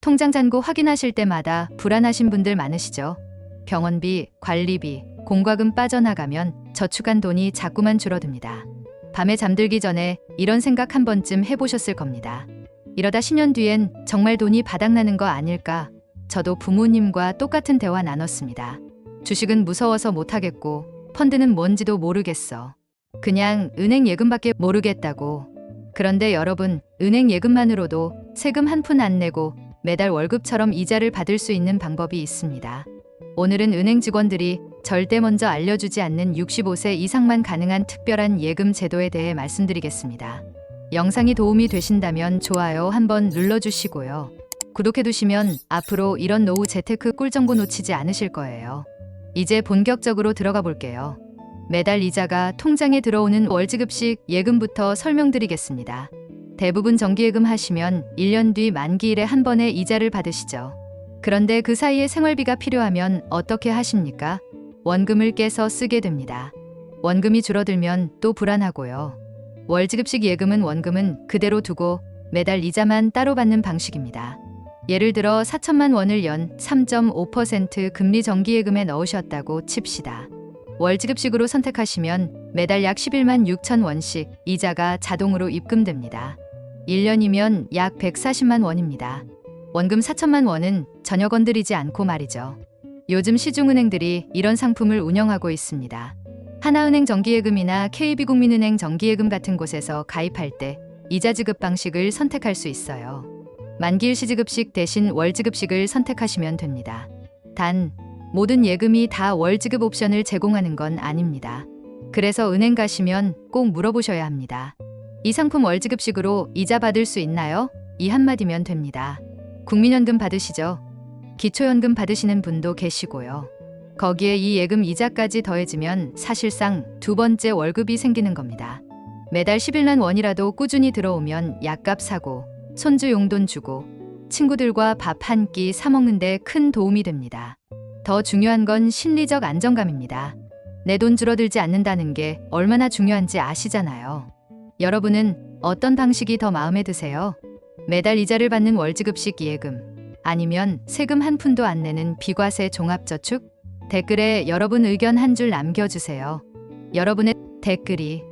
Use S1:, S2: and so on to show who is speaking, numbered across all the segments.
S1: 통장 잔고 확인하실 때마다 불안하신 분들 많으시죠? 병원비, 관리비, 공과금 빠져나가면 저축한 돈이 자꾸만 줄어듭니다. 밤에 잠들기 전에 이런 생각 한 번쯤 해보셨을 겁니다. 이러다 10년 뒤엔 정말 돈이 바닥나는 거 아닐까? 저도 부모님과 똑같은 대화 나눴습니다. 주식은 무서워서 못하겠고 펀드는 뭔지도 모르겠어. 그냥 은행 예금밖에 모르겠다고. 그런데 여러분, 은행 예금만으로도 세금 한 푼 안 내고 매달 월급처럼 이자를 받을 수 있는 방법이 있습니다. 오늘은 은행 직원들이 절대 먼저 알려주지 않는 65세 이상만 가능한 특별한 예금 제도에 대해 말씀드리겠습니다. 영상이 도움이 되신다면 좋아요 한번 눌러주시고요. 구독해두시면 앞으로 이런 노후 재테크 꿀정보 놓치지 않으실 거예요. 이제 본격적으로 들어가 볼게요. 매달 이자가 통장에 들어오는 월지급식 예금부터 설명드리겠습니다. 대부분 정기예금 하시면 1년 뒤 만기일에 한 번에 이자를 받으시죠. 그런데 그 사이에 생활비가 필요하면 어떻게 하십니까? 원금을 깨서 쓰게 됩니다. 원금이 줄어들면 또 불안하고요. 월지급식 예금은 원금은 그대로 두고 매달 이자만 따로 받는 방식입니다. 예를 들어 4천만 원을 연 3.5% 금리 정기예금에 넣으셨다고 칩시다. 월지급식으로 선택하시면 매달 약 11만 6천 원씩 이자가 자동으로 입금됩니다. 1년이면 약 140만 원입니다. 원금 4천만 원은 전혀 건드리지 않고 말이죠. 요즘 시중은행들이 이런 상품을 운영하고 있습니다. 하나은행 정기예금이나 KB국민은행 정기예금 같은 곳에서 가입할 때 이자 지급 방식을 선택할 수 있어요. 만기일 시지급식 대신 월지급식을 선택하시면 됩니다. 단, 모든 예금이 다 월지급 옵션을 제공하는 건 아닙니다. 그래서 은행 가시면 꼭 물어보셔야 합니다. 이 상품 월지급식으로 이자 받을 수 있나요? 이 한마디면 됩니다. 국민연금 받으시죠? 기초연금 받으시는 분도 계시고요. 거기에 이 예금 이자까지 더해지면 사실상 두 번째 월급이 생기는 겁니다. 매달 11만 원이라도 꾸준히 들어오면 약값 사고, 손주 용돈 주고, 친구들과 밥 한 끼 사 먹는데 큰 도움이 됩니다. 더 중요한 건 심리적 안정감입니다. 내 돈 줄어들지 않는다는 게 얼마나 중요한지 아시잖아요. 여러분은 어떤 방식이 더 마음에 드세요? 매달 이자를 받는 월지급식 예금, 아니면 세금 한 푼도 안 내는 비과세 종합저축? 댓글에 여러분 의견 한 줄 남겨주세요. 여러분의 댓글이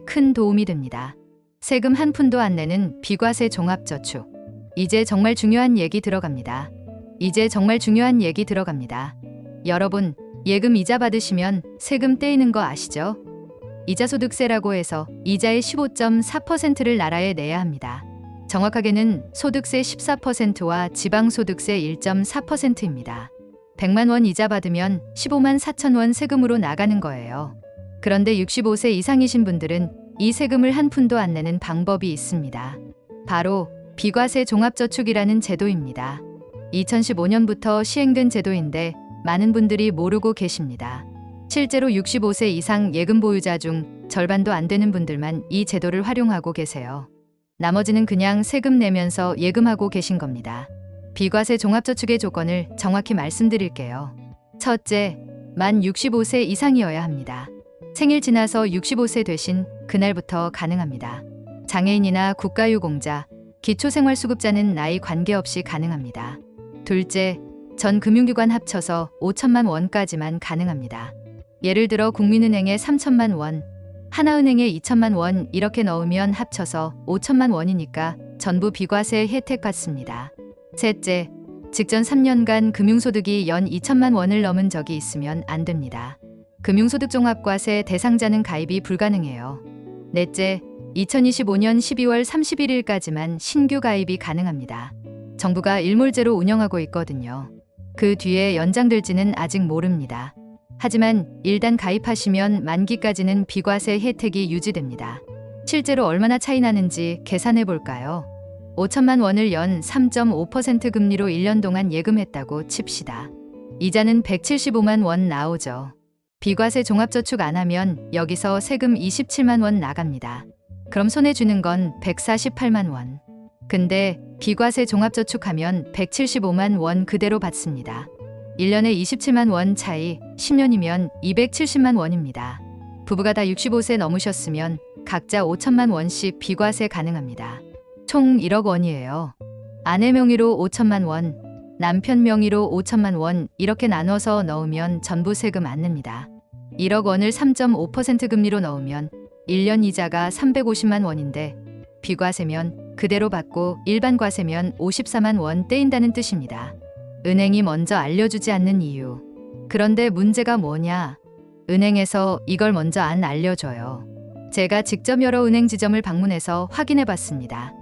S1: 큰 도움이 됩니다. 세금 한 푼도 안 내는 비과세 종합저축. 이제 정말 중요한 얘기 들어갑니다. 여러분, 예금 이자 받으시면 세금 떼이는 거 아시죠? 이자소득세라고 해서 이자의 15.4%를 나라에 내야 합니다. 정확하게는 소득세 14%와 지방소득세 1.4%입니다. 100만 원 이자 받으면 15만 4천 원 세금으로 나가는 거예요. 그런데 65세 이상이신 분들은 이 세금을 한 푼도 안 내는 방법이 있습니다. 바로 비과세 종합저축이라는 제도입니다. 2015년부터 시행된 제도인데 많은 분들이 모르고 계십니다. 실제로 65세 이상 예금 보유자 중 절반도 안 되는 분들만 이 제도를 활용하고 계세요. 나머지는 그냥 세금 내면서 예금하고 계신 겁니다. 비과세 종합저축의 조건을 정확히 말씀드릴게요. 첫째, 만 65세 이상이어야 합니다. 생일 지나서 65세 되신 그날부터 가능합니다. 장애인이나 국가유공자, 기초생활수급자는 나이 관계없이 가능합니다. 둘째, 전 금융기관 합쳐서 5천만 원까지만 가능합니다. 예를 들어 국민은행에 3천만 원, 하나은행에 2천만 원 이렇게 넣으면 합쳐서 5천만 원이니까 전부 비과세 혜택 받습니다. 셋째, 직전 3년간 금융소득이 연 2천만 원을 넘은 적이 있으면 안 됩니다. 금융소득종합과세 대상자는 가입이 불가능해요. 넷째, 2025년 12월 31일까지만 신규 가입이 가능합니다. 정부가 일몰제로 운영하고 있거든요. 그 뒤에 연장될지는 아직 모릅니다. 하지만 일단 가입하시면 만기까지는 비과세 혜택이 유지됩니다. 실제로 얼마나 차이 나는지 계산해 볼까요? 5천만 원을 연 3.5% 금리로 1년 동안 예금했다고 칩시다. 이자는 175만 원 나오죠. 비과세 종합저축 안 하면 여기서 세금 27만 원 나갑니다. 그럼 손에 쥐는 건 148만 원. 근데 비과세 종합저축하면 175만 원 그대로 받습니다. 1년에 27만 원 차이, 10년이면 270만 원입니다. 부부가 다 65세 넘으셨으면 각자 5천만 원씩 비과세 가능합니다. 총 1억 원이에요. 아내 명의로 5천만 원, 남편 명의로 5천만 원 이렇게 나눠서 넣으면 전부 세금 안 냅니다. 1억 원을 3.5% 금리로 넣으면 1년 이자가 350만 원인데 비과세면 그대로 받고 일반 과세면 54만 원 떼인다는 뜻입니다. 은행이 먼저 알려주지 않는 이유. 그런데 문제가 뭐냐? 은행에서 이걸 먼저 안 알려줘요. 제가 직접 여러 은행 지점을 방문해서 확인해 봤습니다.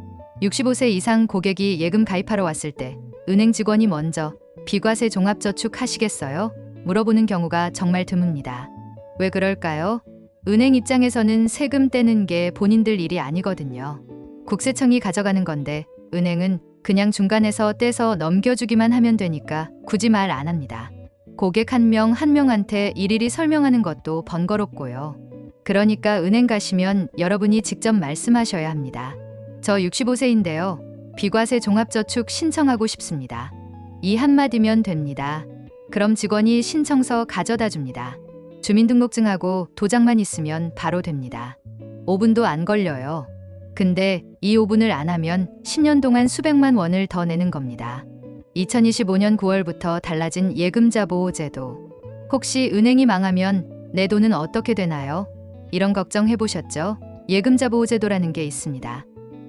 S1: 65세 이상 고객이 예금 가입하러 왔을 때 은행 직원이 먼저 비과세 종합저축 하시겠어요? 물어보는 경우가 정말 드뭅니다. 왜 그럴까요? 은행 입장에서는 세금 떼는 게 본인들 일이 아니거든요. 국세청이 가져가는 건데 은행은 그냥 중간에서 떼서 넘겨주기만 하면 되니까 굳이 말 안 합니다. 고객 한 명 한 명한테 일일이 설명하는 것도 번거롭고요. 그러니까 은행 가시면 여러분이 직접 말씀하셔야 합니다. 저 65세인데요. 비과세 종합저축 신청하고 싶습니다. 이 한마디면 됩니다. 그럼 직원이 신청서 가져다 줍니다. 주민등록증하고 도장만 있으면 바로 됩니다. 5분도 안 걸려요. 근데 이 5분을 안 하면 10년 동안 수백만 원을 더 내는 겁니다. 2025년 9월부터 달라진 예금자 보호제도. 혹시 은행이 망하면 내 돈은 어떻게 되나요? 이런 걱정 해보셨죠? 예금자 보호제도라는 게 있습니다.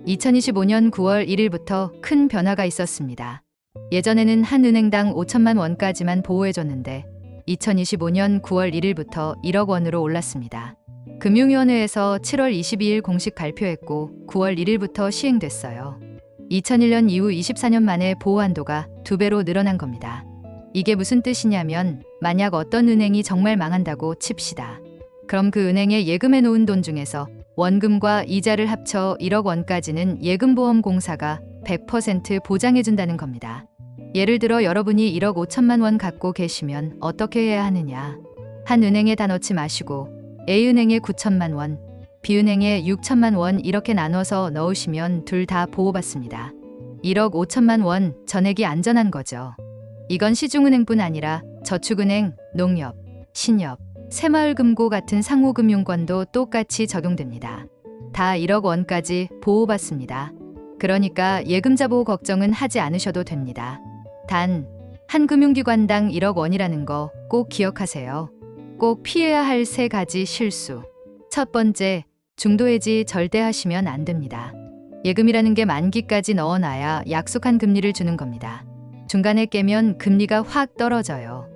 S1: 2025년 9월 1일부터 큰 변화가 있었습니다. 예전에는 한 은행당 5천만 원까지만 보호해줬는데 2025년 9월 1일부터 1억 원으로 올랐습니다. 금융위원회에서 7월 22일 공식 발표했고 9월 1일부터 시행됐어요. 2001년 이후 24년 만에 보호 한도가 2배로 늘어난 겁니다. 이게 무슨 뜻이냐면 만약 어떤 은행이 정말 망한다고 칩시다. 그럼 그 은행에 예금해 놓은 돈 중에서 원금과 이자를 합쳐 1억 원까지는 예금보험공사가 100% 보장해준다는 겁니다. 예를 들어 여러분이 1억 5천만 원 갖고 계시면 어떻게 해야 하느냐. 한 은행에 다 넣지 마시고 A은행에 9천만 원, B은행에 6천만 원 이렇게 나눠서 넣으시면 둘 다 보호받습니다. 1억 5천만 원 전액이 안전한 거죠. 이건 시중은행뿐 아니라 저축은행, 농협, 신협, 새마을금고 같은 상호금융권도 똑같이 적용됩니다. 다 1억 원까지 보호받습니다. 그러니까 예금자 보호 걱정은 하지 않으셔도 됩니다. 단, 한 금융기관당 1억 원이라는 거 꼭 기억하세요. 꼭 피해야 할 3가지 실수. 첫 번째, 중도해지 절대 하시면 안 됩니다. 예금이라는 게 만기까지 넣어놔야 약속한 금리를 주는 겁니다. 중간에 깨면 금리가 확 떨어져요.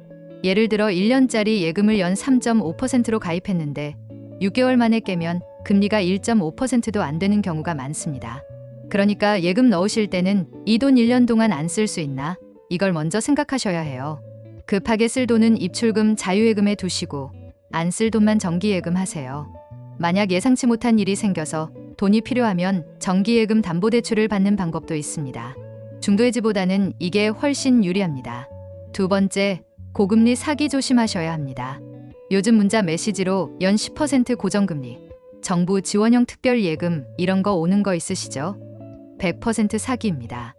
S1: 예를 들어 1년짜리 예금을 연 3.5%로 가입했는데 6개월 만에 깨면 금리가 1.5%도 안 되는 경우가 많습니다. 그러니까 예금 넣으실 때는 이 돈 1년 동안 안 쓸 수 있나? 이걸 먼저 생각하셔야 해요. 급하게 쓸 돈은 입출금 자유예금에 두시고 안 쓸 돈만 정기예금 하세요. 만약 예상치 못한 일이 생겨서 돈이 필요하면 정기예금 담보대출을 받는 방법도 있습니다. 중도해지보다는 이게 훨씬 유리합니다. 두 번째, 고금리 사기 조심하셔야 합니다. 요즘 문자 메시지로 연 10% 고정금리, 정부 지원형 특별예금 이런 거 오는 거 있으시죠? 100% 사기입니다.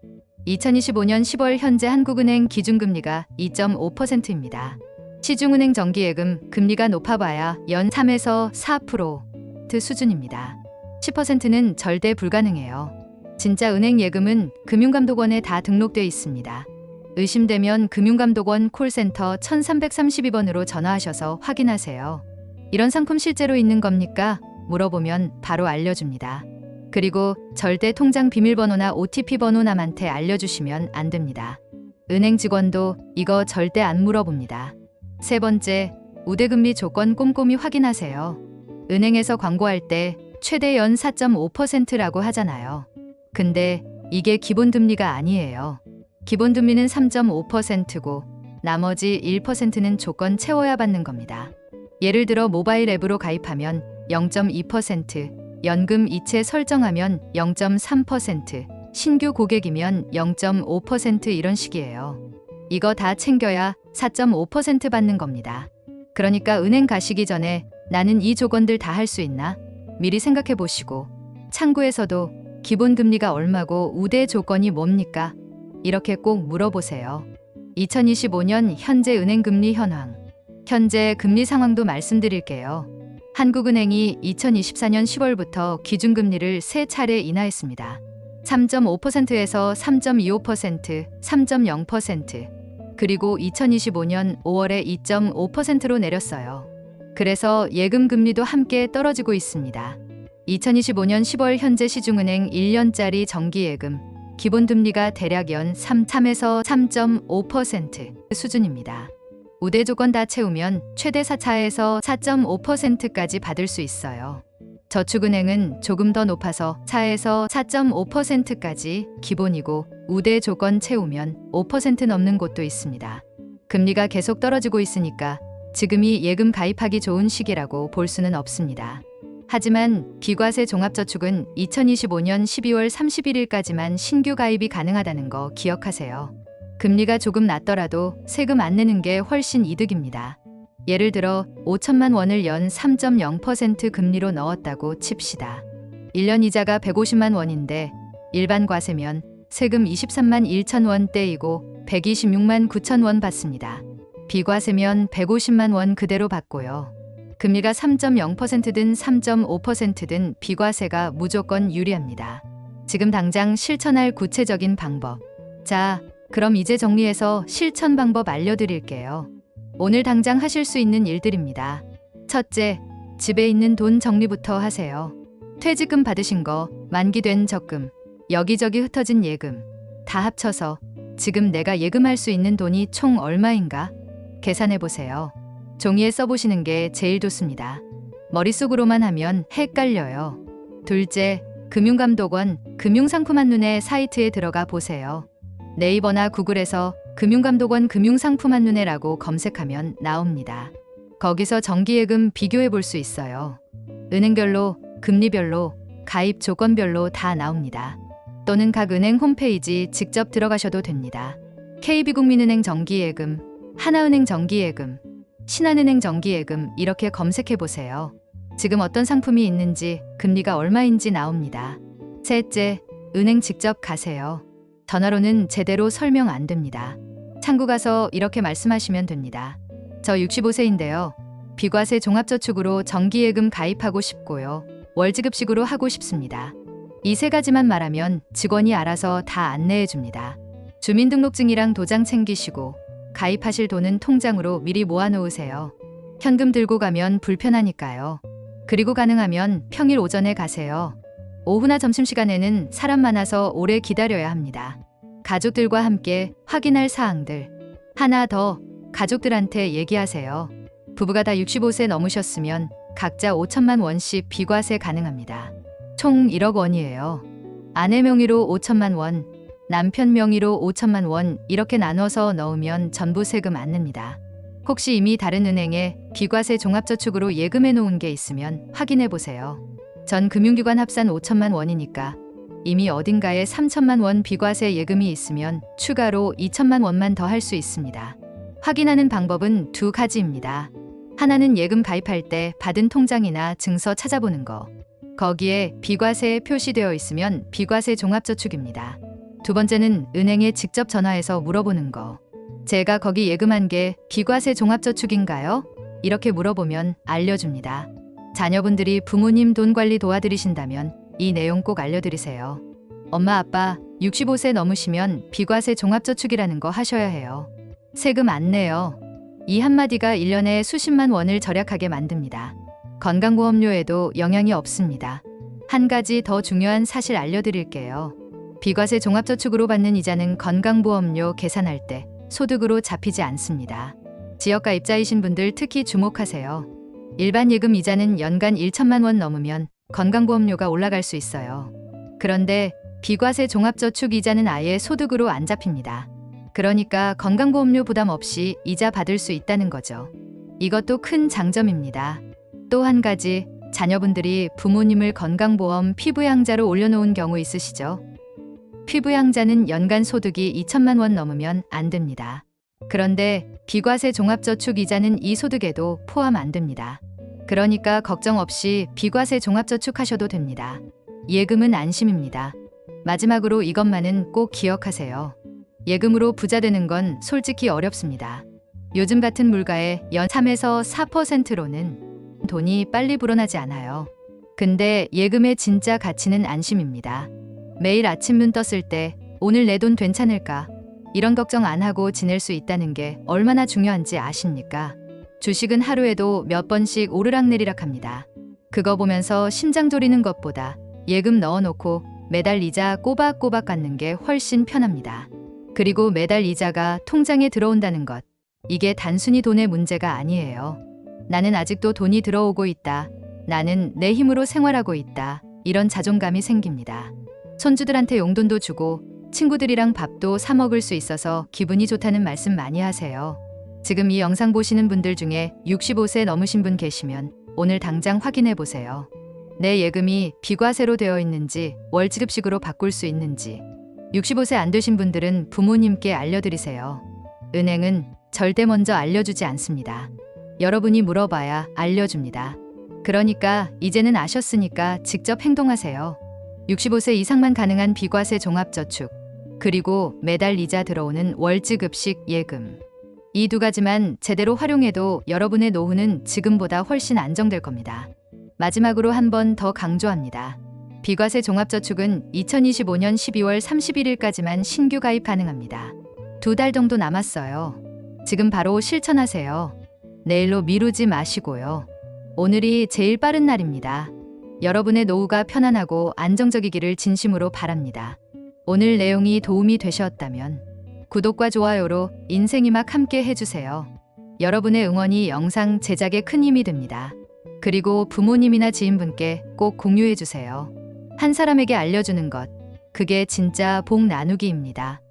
S1: 2025년 10월 현재 한국은행 기준금리가 2.5%입니다. 시중은행 정기예금 금리가 높아봐야 연 3에서 4% 수준입니다. 10%는 절대 불가능해요. 진짜 은행 예금은 금융감독원에 다 등록돼 있습니다. 의심되면 금융감독원 콜센터 1332번으로 전화하셔서 확인하세요. 이런 상품 실제로 있는 겁니까? 물어보면 바로 알려줍니다. 그리고 절대 통장 비밀번호나 OTP 번호 남한테 알려주시면 안 됩니다. 은행 직원도 이거 절대 안 물어봅니다. 세 번째, 우대금리 조건 꼼꼼히 확인하세요. 은행에서 광고할 때 최대 연 4.5%라고 하잖아요. 근데 이게 기본금리가 아니에요. 기본금리는 3.5%고 나머지 1%는 조건 채워야 받는 겁니다. 예를 들어 모바일 앱으로 가입하면 0.2%, 연금 이체 설정하면 0.3%, 신규 고객이면 0.5% 이런 식이에요. 이거 다 챙겨야 4.5% 받는 겁니다. 그러니까 은행 가시기 전에 나는 이 조건들 다 할 수 있나? 미리 생각해 보시고 창구에서도 기본금리가 얼마고 우대 조건이 뭡니까? 이렇게 꼭 물어보세요. 2025년 현재 은행금리 현황. 현재 금리 상황도 말씀드릴게요. 한국은행이 2024년 10월부터 기준금리를 3차례 인하했습니다. 3.5%에서 3.25%, 3.0%, 그리고 2025년 5월에 2.5%로 내렸어요. 그래서 예금 금리도 함께 떨어지고 있습니다. 2025년 10월 현재 시중은행 1년짜리 정기예금 기본금리가 대략 연 3에서 3.5% 수준입니다. 우대 조건 다 채우면 최대 4차에서 4.5%까지 받을 수 있어요. 저축은행은 조금 더 높아서 4에서 4.5%까지 기본이고 우대 조건 채우면 5% 넘는 곳도 있습니다. 금리가 계속 떨어지고 있으니까 지금이 예금 가입하기 좋은 시기라고 볼 수는 없습니다. 하지만 비과세 종합저축은 2025년 12월 31일까지만 신규 가입이 가능하다는 거 기억하세요. 금리가 조금 낮더라도 세금 안 내는 게 훨씬 이득입니다. 예를 들어 5천만 원을 연 3.0% 금리로 넣었다고 칩시다. 1년 이자가 150만 원인데 일반 과세면 세금 23만 1천 원 떼이고 126만 9천 원 받습니다. 비과세면 150만 원 그대로 받고요. 금리가 3.0%든 3.5%든 비과세가 무조건 유리합니다. 지금 당장 실천할 구체적인 방법. 자, 그럼 이제 정리해서 실천 방법 알려드릴게요. 오늘 당장 하실 수 있는 일들입니다. 첫째, 집에 있는 돈 정리부터 하세요. 퇴직금 받으신 거, 만기된 적금, 여기저기 흩어진 예금 다 합쳐서 지금 내가 예금할 수 있는 돈이 총 얼마인가? 계산해 보세요. 종이에 써보시는 게 제일 좋습니다. 머릿속으로만 하면 헷갈려요. 둘째, 금융감독원 금융상품 한눈에 사이트에 들어가 보세요. 네이버나 구글에서 금융감독원 금융상품 한눈에라고 검색하면 나옵니다. 거기서 정기예금 비교해 볼 수 있어요. 은행별로, 금리별로, 가입 조건별로 다 나옵니다. 또는 각 은행 홈페이지 직접 들어가셔도 됩니다. KB국민은행 정기예금, 하나은행 정기예금, 신한은행 정기예금 이렇게 검색해 보세요. 지금 어떤 상품이 있는지, 금리가 얼마인지 나옵니다. 셋째, 은행 직접 가세요. 전화로는 제대로 설명 안 됩니다. 창구 가서 이렇게 말씀하시면 됩니다. 저 65세인데요. 비과세 종합저축으로 정기예금 가입하고 싶고요. 월지급식으로 하고 싶습니다. 이 세 가지만 말하면 직원이 알아서 다 안내해 줍니다. 주민등록증이랑 도장 챙기시고 가입하실 돈은 통장으로 미리 모아놓으세요. 현금 들고 가면 불편하니까요. 그리고 가능하면 평일 오전에 가세요. 오후나 점심시간에는 사람 많아서 오래 기다려야 합니다. 가족들과 함께 확인할 사항들. 하나 더, 가족들한테 얘기하세요. 부부가 다 65세 넘으셨으면 각자 5천만 원씩 비과세 가능합니다. 총 1억 원이에요. 아내 명의로 5천만 원, 남편 명의로 5천만 원 이렇게 나눠서 넣으면 전부 세금 안 냅니다. 혹시 이미 다른 은행에 비과세 종합저축으로 예금해 놓은 게 있으면 확인해 보세요. 전 금융기관 합산 5천만 원이니까 이미 어딘가에 3천만 원 비과세 예금이 있으면 추가로 2천만 원만 더 할 수 있습니다. 확인하는 방법은 두 가지입니다. 하나는 예금 가입할 때 받은 통장이나 증서 찾아보는 거. 거기에 비과세에 표시되어 있으면 비과세 종합저축입니다. 두 번째는 은행에 직접 전화해서 물어보는 거. 제가 거기 예금한 게 비과세 종합저축인가요? 이렇게 물어보면 알려줍니다. 자녀분들이 부모님 돈 관리 도와드리신다면 이 내용 꼭 알려드리세요. 엄마 아빠 65세 넘으시면 비과세 종합저축이라는 거 하셔야 해요. 세금 안 내요. 이 한마디가 1년에 수십만 원을 절약하게 만듭니다. 건강보험료에도 영향이 없습니다. 한 가지 더 중요한 사실 알려드릴게요. 비과세 종합저축으로 받는 이자는 건강보험료 계산할 때 소득으로 잡히지 않습니다. 지역가입자이신 분들 특히 주목하세요. 일반 예금 이자는 연간 1천만 원 넘으면 건강보험료가 올라갈 수 있어요. 그런데 비과세 종합저축 이자는 아예 소득으로 안 잡힙니다. 그러니까 건강보험료 부담 없이 이자 받을 수 있다는 거죠. 이것도 큰 장점입니다. 또 한 가지, 자녀분들이 부모님을 건강보험 피부양자로 올려놓은 경우 있으시죠? 피부양자는 연간 소득이 2천만 원 넘으면 안 됩니다. 그런데 비과세 종합저축 이자는 이 소득에도 포함 안 됩니다. 그러니까 걱정 없이 비과세 종합저축 하셔도 됩니다. 예금은 안심입니다. 마지막으로 이것만은 꼭 기억하세요. 예금으로 부자 되는 건 솔직히 어렵습니다. 요즘 같은 물가에 연 3에서 4%로는 돈이 빨리 불어나지 않아요. 근데 예금의 진짜 가치는 안심입니다. 매일 아침 눈 떴을 때 오늘 내 돈 괜찮을까? 이런 걱정 안 하고 지낼 수 있다는 게 얼마나 중요한지 아십니까? 주식은 하루에도 몇 번씩 오르락내리락 합니다. 그거 보면서 심장 졸이는 것보다 예금 넣어놓고 매달 이자 꼬박꼬박 갚는 게 훨씬 편합니다. 그리고 매달 이자가 통장에 들어온다는 것. 이게 단순히 돈의 문제가 아니에요. 나는 아직도 돈이 들어오고 있다. 나는 내 힘으로 생활하고 있다. 이런 자존감이 생깁니다. 손주들한테 용돈도 주고 친구들이랑 밥도 사 먹을 수 있어서 기분이 좋다는 말씀 많이 하세요. 지금 이 영상 보시는 분들 중에 65세 넘으신 분 계시면 오늘 당장 확인해 보세요. 내 예금이 비과세로 되어 있는지 월지급식으로 바꿀 수 있는지. 65세 안 되신 분들은 부모님께 알려드리세요. 은행은 절대 먼저 알려주지 않습니다. 여러분이 물어봐야 알려줍니다. 그러니까 이제는 아셨으니까 직접 행동하세요. 65세 이상만 가능한 비과세 종합저축, 그리고 매달 이자 들어오는 월지급식 예금. 이 두 가지만 제대로 활용해도 여러분의 노후는 지금보다 훨씬 안정될 겁니다. 마지막으로 한 번 더 강조합니다. 비과세 종합저축은 2025년 12월 31일까지만 신규 가입 가능합니다. 2달 정도 남았어요. 지금 바로 실천하세요. 내일로 미루지 마시고요. 오늘이 제일 빠른 날입니다. 여러분의 노후가 편안하고 안정적이기를 진심으로 바랍니다. 오늘 내용이 도움이 되셨다면 구독과 좋아요로 인생이 막 함께 해주세요. 여러분의 응원이 영상 제작에 큰 힘이 됩니다. 그리고 부모님이나 지인분께 꼭 공유해주세요. 한 사람에게 알려주는 것, 그게 진짜 복 나누기입니다.